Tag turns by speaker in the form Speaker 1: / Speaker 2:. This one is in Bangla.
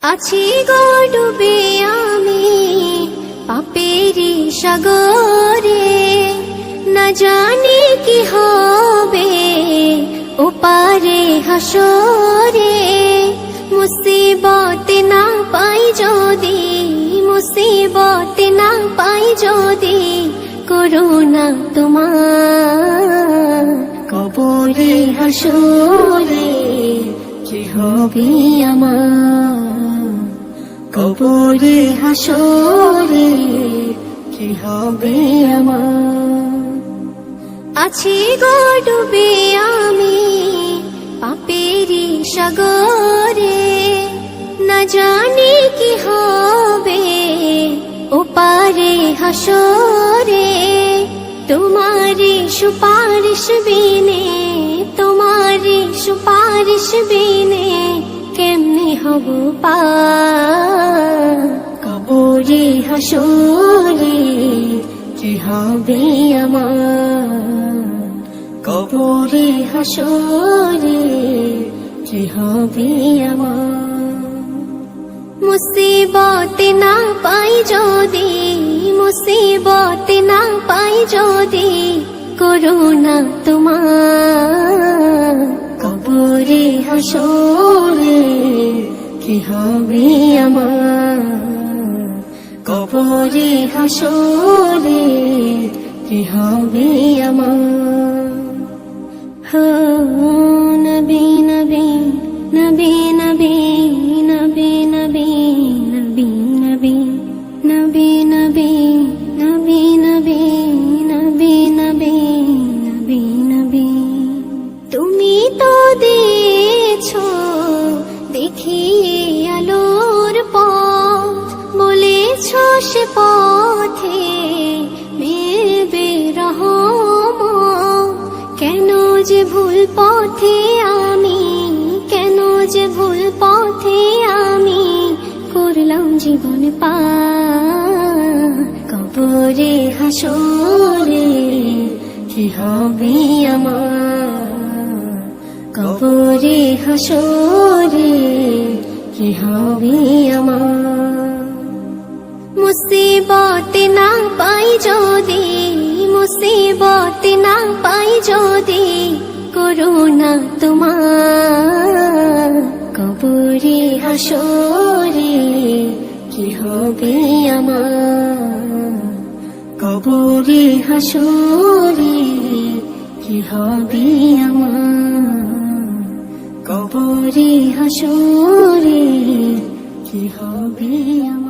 Speaker 1: আছি গো ডুবে আমি পাপেরি সাগরে, না জানি কি হবে ওপারে হাসরে। মুসিবত না পাই যদি, মুসিবত না পাই যদি, করুণা তোমার কবরে হাসরে কি হবে আমার, কবরে হাসরে কি হবে আমার। আছি গো ডুবে আমি পাপেরি সাগরে, না জানি কি হবে ওপারে হাসরে। তোমারি সুপারিশ বিনে, তোমারি সুপারিশ বিনে কেমনে হব পার, কবরে হাসরে কি হবে আমার, কবরে হাসরে কি হবে আমার। মুসিবত না পাই যদি, মুসিবত না পাই যদি, করুণা তোমার কবরে হাসরে কি হবে আমার, কবরে হাসরে কি হবে আমার। নবী নবী নবী নবী নবী নবী নবী নবী নবী নবী নবী নবী নবী নবী নবী নবী। তুমি তো দিয়েছো দেখিয়ে আলোর পথ, বলেছো সে পথে মিলবে রহমত। কেন যে ভুল পথে আমি, কেন যে ভুল পথে আমি করলাম জীবন পার, কবরে হাসরে কি হবে আমার, কবরে হাসরে কি হবে আমার। মুসিবত না পাই যদি, মুসিবত না পাই যদি, করুণা তোমার কবরে হাসরে কি হবে আমার, কবরে হাসরে কি হবে আমার, কবরে হাসরে কি হবে আমার।